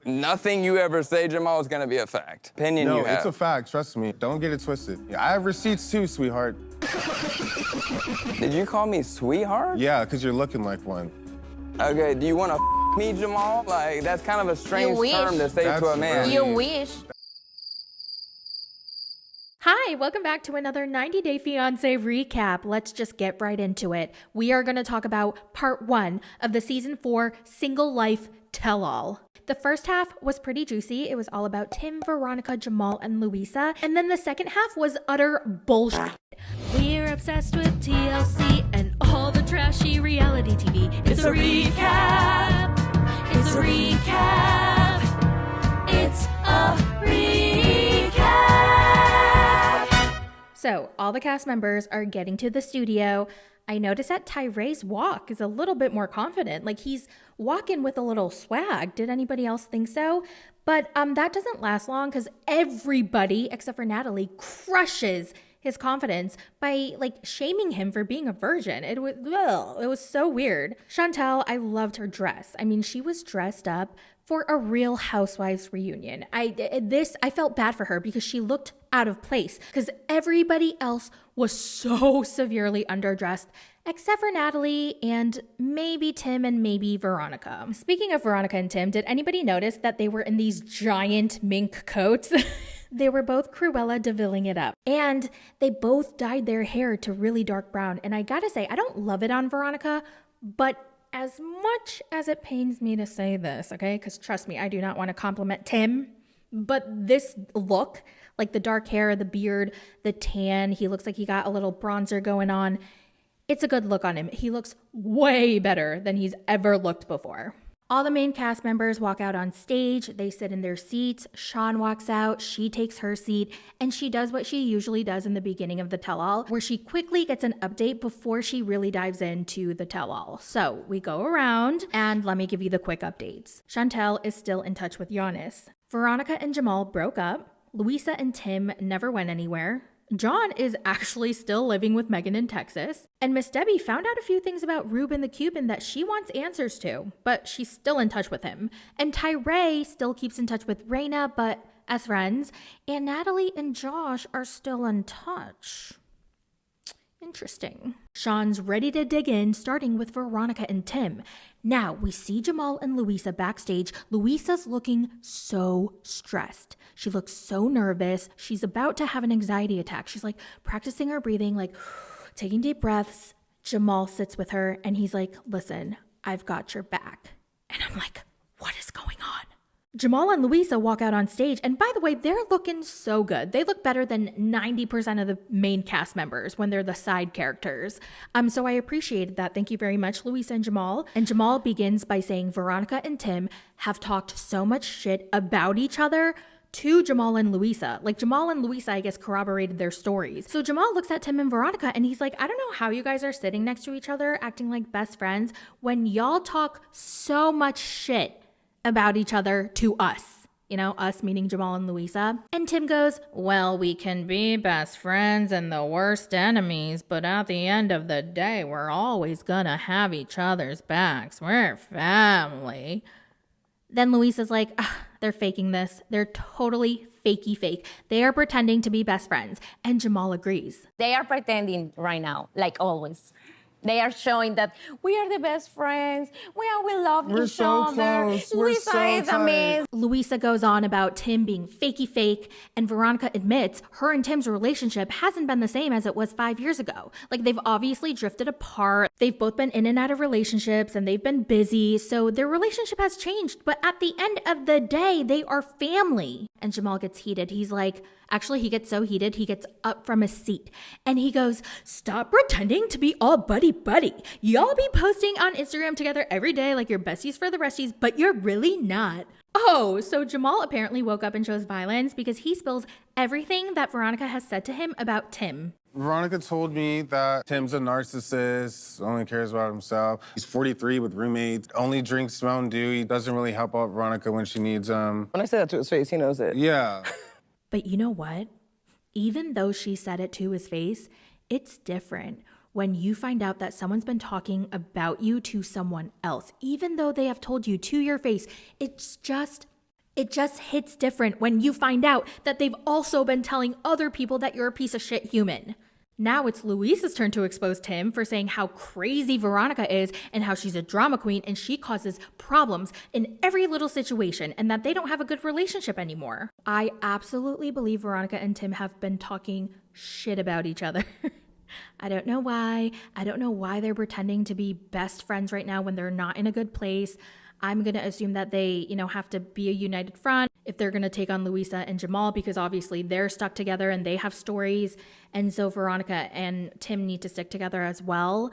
Nothing you ever say, Jamal, is gonna be a fact. Opinion you have. No, it's a fact, trust me. Don't get it twisted. Yeah, I have receipts too, sweetheart. Did you call me sweetheart? Yeah, because you're looking like one. Okay, do you wanna me, Jamal? Like, that's kind of a strange term to say to a man. You wish. Hi, welcome back to another 90 Day Fiancé recap. Let's just get right into it. We are going to talk about part 1 of the season 4 single life tell-all. The first half was pretty juicy. It was all about Tim, Veronica, Jamal, and Luisa. And then the second half was utter bullshit. We're obsessed with TLC and all the trashy reality TV. It's a recap. It's a recap. It's a recap. So all the cast members are getting to the studio. I noticed that Tyray's walk is a little bit more confident. Like he's walking with a little swag. Did anybody else think so? But that doesn't last long because everybody except for Natalie crushes his confidence by like shaming him for being a virgin. It was so weird. Chantel, I loved her dress. I mean, she was dressed up for a Real Housewives reunion. I felt bad for her because she looked out of place because everybody else was so severely underdressed except for Natalie and maybe Tim and maybe Veronica. Speaking of Veronica and Tim, did anybody notice that they were in these giant mink coats? They were both Cruella DeVilling it up. And they both dyed their hair to really dark brown. And I gotta say, I don't love it on Veronica, but as much as it pains me to say this, okay, because trust me, I do not want to compliment Tim, but this look, like the dark hair, the beard, the tan, he looks like he got a little bronzer going on. It's a good look on him. He looks way better than he's ever looked before. All the main cast members walk out on stage. They sit in their seats. Sean walks out. She takes her seat. And she does what she usually does in the beginning of the tell-all, where she quickly gets an update before she really dives into the tell-all. So we go around and let me give you the quick updates. Chantel is still in touch with Giannis. Veronica and Jamal broke up. Luisa and Tim never went anywhere. John is actually still living with Megan in Texas. And Miss Debbie found out a few things about Ruben the Cuban that she wants answers to, but she's still in touch with him. And Tyray still keeps in touch with Raina, but as friends. And Natalie and Josh are still in touch. Interesting. Sean's ready to dig in, starting with Veronica and Tim. Now, we see Jamal and Luisa backstage. Luisa's looking so stressed. She looks so nervous. She's about to have an anxiety attack. She's like practicing her breathing, like taking deep breaths. Jamal sits with her and he's like, listen, I've got your back. And I'm like, what is going on? Jamal and Luisa walk out on stage, and by the way, they're looking so good. They look better than 90% of the main cast members when they're the side characters. So I appreciated that. Thank you very much, Luisa and Jamal. And Jamal begins by saying Veronica and Tim have talked so much shit about each other to Jamal and Luisa. Like Jamal and Luisa, I guess, corroborated their stories. So Jamal looks at Tim and Veronica and he's like, I don't know how you guys are sitting next to each other acting like best friends when y'all talk so much shit about each other to us. You know, us meaning Jamal and Luisa. And Tim goes, well, we can be best friends and the worst enemies, but at the end of the day, we're always gonna have each other's backs. We're family. Then Luisa's like, they're faking this. They're totally fakey fake. They are pretending to be best friends. And Jamal agrees. They are pretending right now, like always. They are showing that we are the best friends. We love We're each so other. close. We're Luisa so is tight. amazing. Luisa goes on about Tim being fakey fake, and Veronica admits her and Tim's relationship hasn't been the same as it was 5 years ago. Like, they've obviously drifted apart. They've both been in and out of relationships, and they've been busy, so their relationship has changed. But at the end of the day, they are family. And Jamal gets heated. He's like, actually, he gets so heated, he gets up from his seat. And he goes, stop pretending to be all buddy-buddy. Y'all be posting on Instagram together every day like you're besties for the resties, but you're really not. Oh, so Jamal apparently woke up and chose violence because he spills everything that Veronica has said to him about Tim. Veronica told me that Tim's a narcissist, only cares about himself. He's 43 with roommates, only drinks Mountain Dew. He doesn't really help out Veronica when she needs him. When I say that to his face, he knows it. Yeah. But you know what? Even though she said it to his face, it's different when you find out that someone's been talking about you to someone else. Even though they have told you to your face, it's just It just hits different when you find out that they've also been telling other people that you're a piece of shit human. Now it's Luisa's turn to expose Tim for saying how crazy Veronica is and how she's a drama queen and she causes problems in every little situation and that they don't have a good relationship anymore. I absolutely believe Veronica and Tim have been talking shit about each other. I don't know why. I don't know why they're pretending to be best friends right now when they're not in a good place. I'm going to assume that they, have to be a united front if they're going to take on Luisa and Jamal, because obviously they're stuck together and they have stories. And so Veronica and Tim need to stick together as well.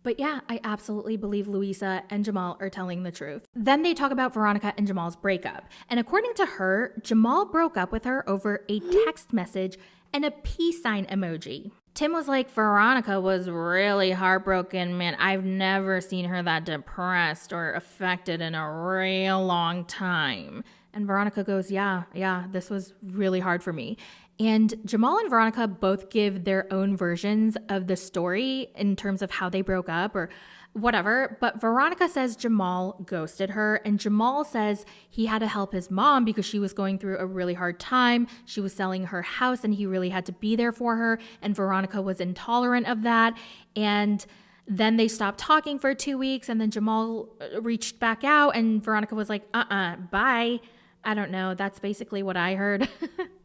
But yeah, I absolutely believe Luisa and Jamal are telling the truth. Then they talk about Veronica and Jamal's breakup. And according to her, Jamal broke up with her over a text message and a peace sign emoji. Tim was like, Veronica was really heartbroken, man. I've never seen her that depressed or affected in a real long time. And Veronica goes, yeah, this was really hard for me. And Jamal and Veronica both give their own versions of the story in terms of how they broke up or whatever. But Veronica says Jamal ghosted her, and Jamal says he had to help his mom because she was going through a really hard time. She was selling her house and he really had to be there for her. And Veronica was intolerant of that. And then they stopped talking for 2 weeks, and then Jamal reached back out and Veronica was like, bye. I don't know. That's basically what I heard.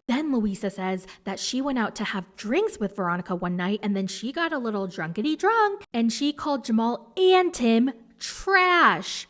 Then Luisa says that she went out to have drinks with Veronica one night and then she got a little drunkety drunk and she called Jamal and Tim trash.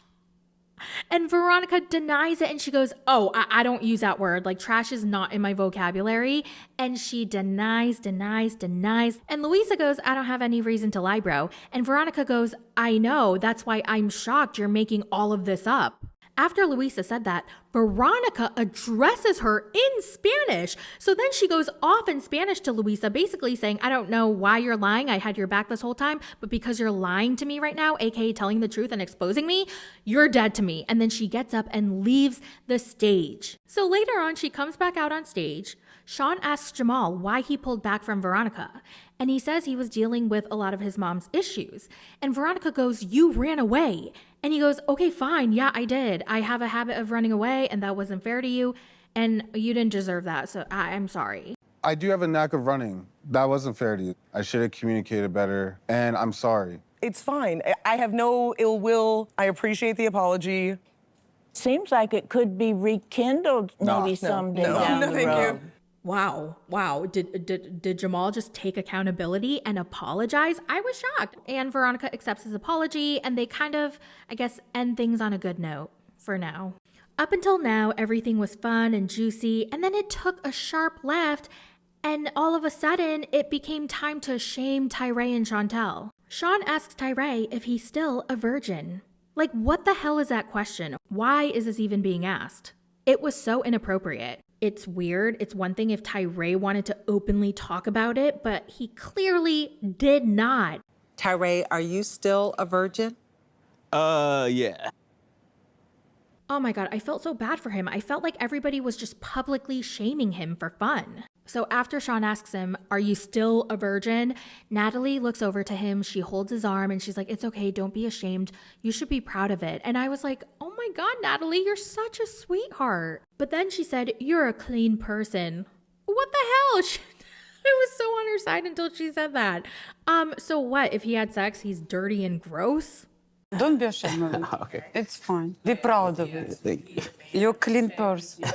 And Veronica denies it and she goes, oh, I don't use that word. Like, trash is not in my vocabulary. And she denies. And Luisa goes, I don't have any reason to lie, bro. And Veronica goes, I know. That's why I'm shocked you're making all of this up. After Luisa said that, Veronica addresses her in Spanish. So then she goes off in Spanish to Luisa, basically saying, I don't know why you're lying. I had your back this whole time, but because you're lying to me right now, aka telling the truth and exposing me, you're dead to me. And then she gets up and leaves the stage. So later on, she comes back out on stage. Sean asks Jamal why he pulled back from Veronica. And he says he was dealing with a lot of his mom's issues. And Veronica goes, you ran away. And he goes, okay, fine. Yeah, I did. I have a habit of running away and that wasn't fair to you. And you didn't deserve that. So I'm sorry. I do have a knack of running. That wasn't fair to you. I should have communicated better. And I'm sorry. It's fine. I have no ill will. I appreciate the apology. Seems like it could be rekindled maybe someday down the road. Thank you. Wow. Did Jamal just take accountability and apologize? I was shocked. And Veronica accepts his apology and they kind of, I guess, end things on a good note for now. Up until now, everything was fun and juicy, and then it took a sharp left, and all of a sudden, it became time to shame Tyray and Chantel. Sean asks Tyray if he's still a virgin. Like, what the hell is that question? Why is this even being asked? It was so inappropriate. It's weird. It's one thing if Tyray wanted to openly talk about it, but he clearly did not. Tyray, are you still a virgin? Yeah. Oh my God, I felt so bad for him. I felt like everybody was just publicly shaming him for fun. So after Sean asks him, are you still a virgin? Natalie looks over to him. She holds his arm and she's like, it's okay. Don't be ashamed. You should be proud of it. And I was like, oh my God, Natalie, you're such a sweetheart. But then she said, you're a clean person. What the hell? I was so on her side until she said that. So what? If he had sex, he's dirty and gross? Don't be ashamed of it. Okay. It's fine. Be proud of it. Thank you. You're a clean person.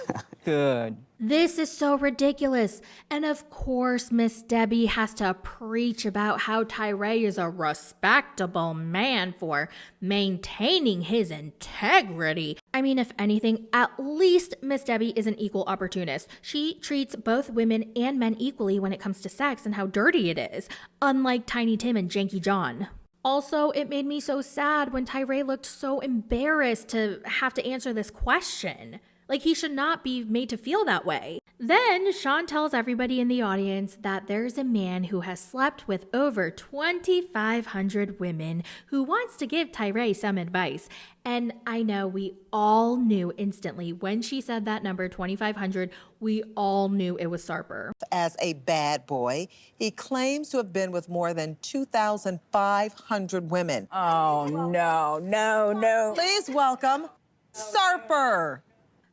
Good. This is so ridiculous. And of course, Miss Debbie has to preach about how Tyray is a respectable man for maintaining his integrity. I mean, if anything, at least Miss Debbie is an equal opportunist. She treats both women and men equally when it comes to sex and how dirty it is, unlike Tiny Tim and Janky John. Also, it made me so sad when Tyray looked so embarrassed to have to answer this question. Like, he should not be made to feel that way. Then Sean tells everybody in the audience that there's a man who has slept with over 2,500 women who wants to give Tyray some advice. And I know we all knew instantly when she said that number, 2,500, we all knew it was Sarper. As a bad boy, he claims to have been with more than 2,500 women. Oh, no. Please welcome Sarper.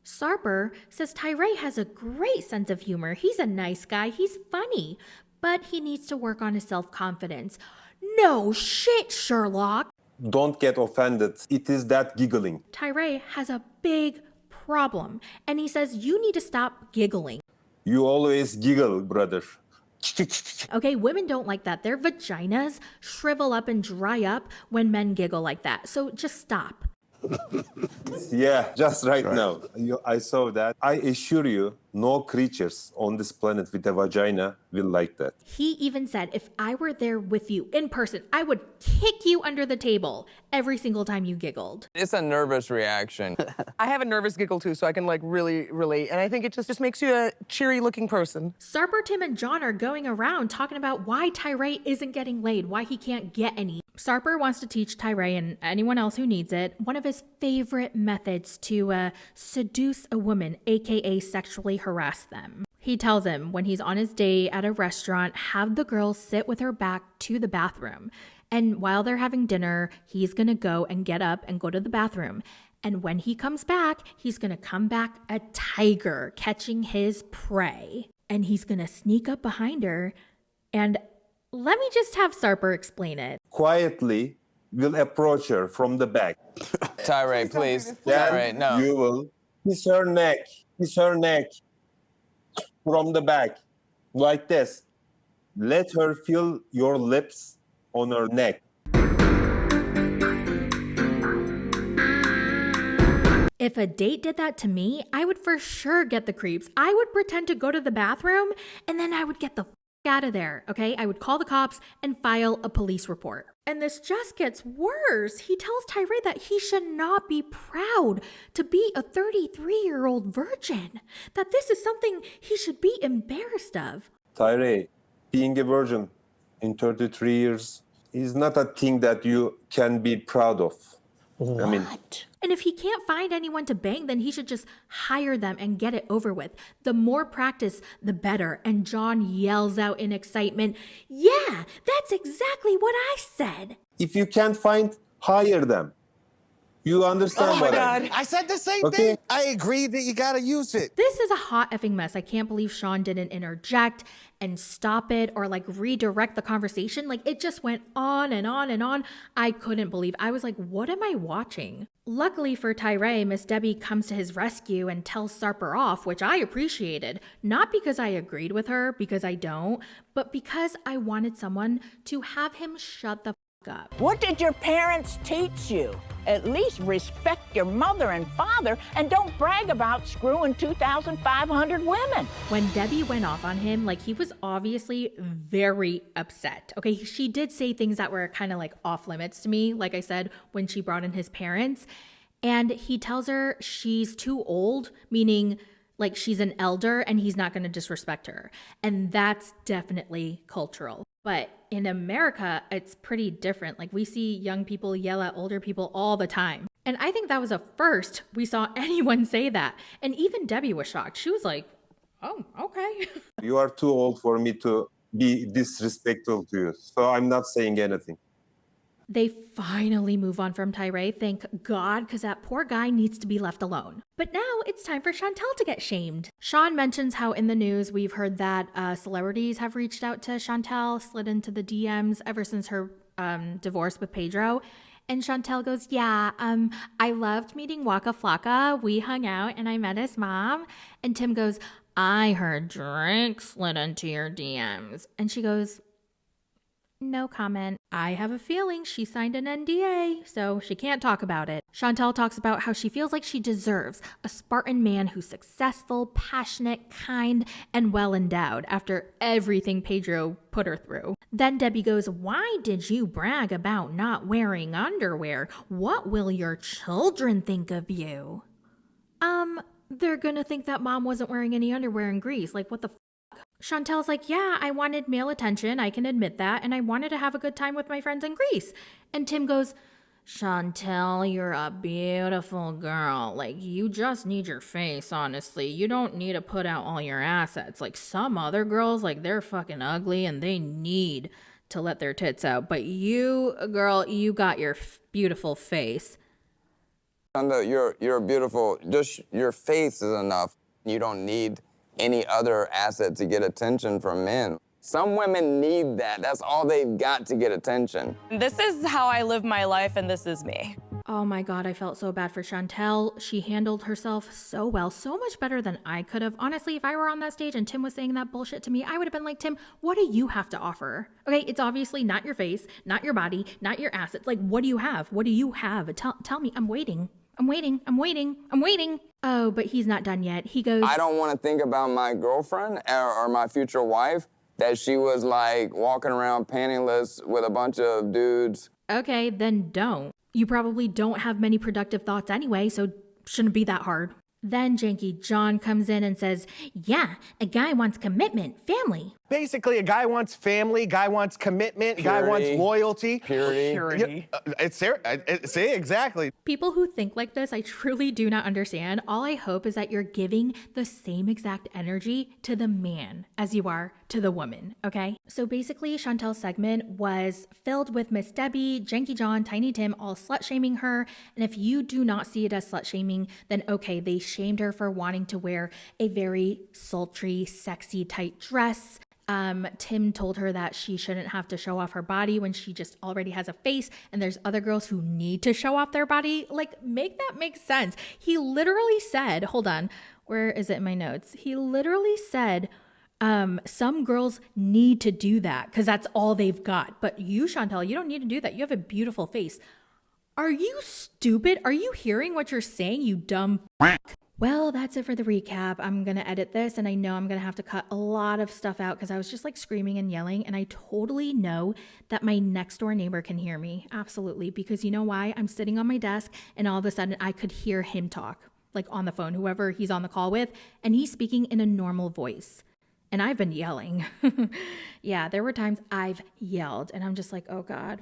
Sarper says Tyray has a great sense of humor. He's a nice guy. He's funny, but he needs to work on his self-confidence. No shit, Sherlock. Don't get offended. It is that giggling. Tyray has a big problem, and he says you need to stop giggling. You always giggle, brother. Okay, women don't like that. Their vaginas shrivel up and dry up when men giggle like that. So just stop. Yeah, just right now. I saw that. I assure you, no creatures on this planet with a vagina will like that. He even said if I were there with you in person, I would kick you under the table every single time you giggled. It's a nervous reaction. I have a nervous giggle too, so I can like really relate. And I think it just makes you a cheery looking person. Sarper, Tim, and John are going around talking about why Tyray isn't getting laid, why he can't get any. Sarper wants to teach Tyray and anyone else who needs it one of his favorite methods to seduce a woman, aka sexually harass them. He tells him when he's on his date at a restaurant, have the girl sit with her back to the bathroom. And while they're having dinner, he's gonna go and get up and go to the bathroom. And when he comes back, he's gonna come back a tiger catching his prey. And he's gonna sneak up behind her and let me just have Sarper explain it. Quietly, will approach her from the back. Tyray, please. Then Tyray, no. you will kiss her neck from the back, like this. Let her feel your lips on her neck. If a date did that to me, I would for sure get the creeps. I would pretend to go to the bathroom and then I would get the out of there, okay? I would call the cops and file a police report. And this just gets worse. He tells Tyray that he should not be proud to be a 33-year-old virgin, that this is something he should be embarrassed of. Tyray, being a virgin in 33 years is not a thing that you can be proud of. What? I mean, and if he can't find anyone to bang, then he should just hire them and get it over with. The more practice, the better. And John yells out in excitement, yeah, that's exactly what I said. if you can't find, hire them. You understand what I mean? I said the same thing. I agree that you gotta use it. This is a hot effing mess. I can't believe Sean didn't interject and stop it or like redirect the conversation. Like it just went on and on and on. I couldn't believe. I was like, what am I watching? Luckily for Tyray, Miss Debbie comes to his rescue and tells Sarper off, which I appreciated. Not because I agreed with her, because I don't, but because I wanted someone to have him shut the up. What did your parents teach you? At least respect your mother and father and don't brag about screwing 2,500 women. When Debbie went off on him, like he was obviously very upset. Okay, she did say things that were kind of like off limits to me, like I said, when she brought in his parents. And he tells her she's too old, meaning like she's an elder and he's not going to disrespect her. And that's definitely cultural. But in America, it's pretty different. Like we see young people yell at older people all the time. And I think that was a first we saw anyone say that. And even Debbie was shocked. She was like, oh, okay. You are too old for me to be disrespectful to you. So I'm not saying anything. They finally move on from Tyray, thank God, because that poor guy needs to be left alone. But now it's time for Chantel to get shamed. Sean mentions how in the news we've heard that celebrities have reached out to Chantel, slid into the DMs ever since her divorce with Pedro. And Chantel goes, yeah, I loved meeting Waka Flocka. We hung out and I met his mom. And Tim goes, I heard Drake slid into your DMs. And she goes, no comment. I have a feeling she signed an NDA, so she can't talk about it. Chantel talks about how she feels like she deserves a Spartan man who's successful, passionate, kind, and well-endowed after everything Pedro put her through. Then Debbie goes, why did you brag about not wearing underwear? What will your children think of you? They're gonna think that mom wasn't wearing any underwear in Greece. Like, what the Chantel's like, yeah, I wanted male attention, I can admit that, and I wanted to have a good time with my friends in Greece. And Tim goes, Chantel, you're a beautiful girl. Like, you just need your face, honestly. You don't need to put out all your assets. Like, some other girls, like, they're fucking ugly and they need to let their tits out. But you, girl, you got your beautiful face. You're beautiful. Just your face is enough. You don't need any other asset to get attention from men. Some women need that. That's all they've got to get attention. This is how I live my life, and this is me. Oh my God, I felt so bad for Chantel. She handled herself so well, so much better than I could have. Honestly, if I were on that stage and Tim was saying that bullshit to me, I would have been like, Tim, what do you have to offer? Okay, it's obviously not your face, not your body, not your assets. Like, what do you have? What do you have? Tell me, I'm waiting. I'm waiting. Oh, but he's not done yet. He goes, I don't want to think about my girlfriend or my future wife, that she was like walking around pantyless with a bunch of dudes. okay, then don't. You probably don't have many productive thoughts anyway, so shouldn't be that hard. Then Janky John comes in and says, yeah, a guy wants commitment, family. Basically, a guy wants family, guy wants commitment, guy wants loyalty. Purity. Say exactly. People who think like this, I truly do not understand. All I hope is that you're giving the same exact energy to the man as you are to the woman, okay? So basically, Chantel's segment was filled with Miss Debbie, Janky John, Tiny Tim, all slut-shaming her. And if you do not see it as slut-shaming, then okay, they shamed her for wanting to wear a very sultry, sexy, tight dress. Tim told her that she shouldn't have to show off her body when she just already has a face, and there's other girls who need to show off their body. Like, make that make sense. He literally said, hold on, where is it in my notes? He literally said, some girls need to do that because that's all they've got. But you, Chantel, you don't need to do that. You have a beautiful face. Are you stupid? Are you hearing what you're saying, you dumb f***? Well, that's it for the recap. I'm going to edit this, and I know I'm going to have to cut a lot of stuff out because I was just like screaming and yelling, and I totally know that my next door neighbor can hear me. Absolutely. Because you know why? I'm sitting on my desk, and all of a sudden I could hear him talk, like on the phone, whoever he's on the call with, and he's speaking in a normal voice. And I've been yelling. Yeah, there were times I've yelled, and I'm just like, oh God,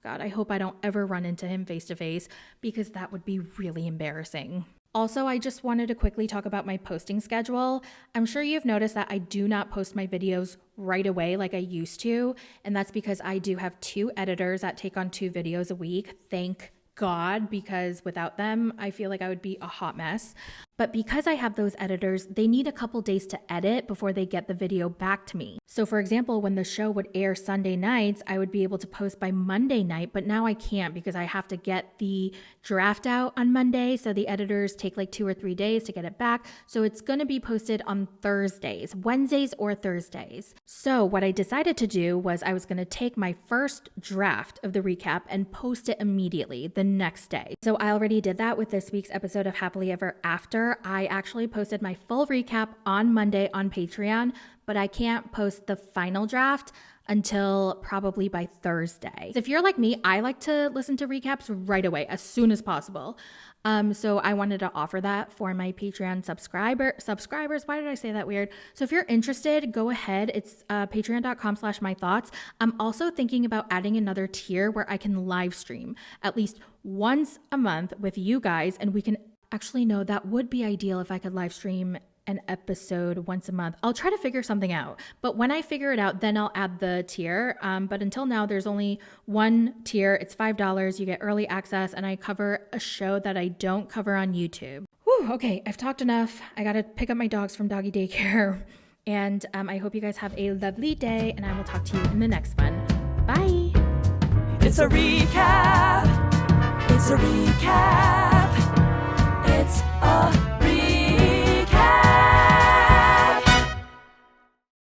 I hope I don't ever run into him face to face because that would be really embarrassing. Also, I just wanted to quickly talk about my posting schedule. I'm sure you've noticed that I do not post my videos right away like I used to, and that's because I do have 2 editors that take on 2 videos a week. Thank God, because without them, I feel like I would be a hot mess. But because I have those editors, they need a couple days to edit before they get the video back to me. So for example, when the show would air Sunday nights, I would be able to post by Monday night, but now I can't because I have to get the draft out on Monday. So the editors take like 2 or 3 days to get it back. So it's going to be posted on Thursdays, Wednesdays or Thursdays. So what I decided to do was I was going to take my first draft of the recap and post it immediately the next day. So I already did that with this week's episode of Happily Ever After. I actually posted my full recap on Monday on Patreon, but I can't post the final draft until probably by Thursday. So if you're like me, I like to listen to recaps right away, as soon as possible. So I wanted to offer that for my Patreon subscribers. Why did I say that weird? So if you're interested, go ahead. It's patreon.com/mythoughts. I'm also thinking about adding another tier where I can live stream at least once a month with you guys, and we can actually, no, that would be ideal if I could live stream an episode once a month. I'll try to figure something out, but when I figure it out, then I'll add the tier. But until now, there's only one tier. It's $5. You get early access, and I cover a show that I don't cover on YouTube. Whew, okay, I've talked enough. I gotta pick up my dogs from doggy daycare. And I hope you guys have a lovely day, and I will talk to you in the next one. Bye. It's a recap. It's a recap. It's a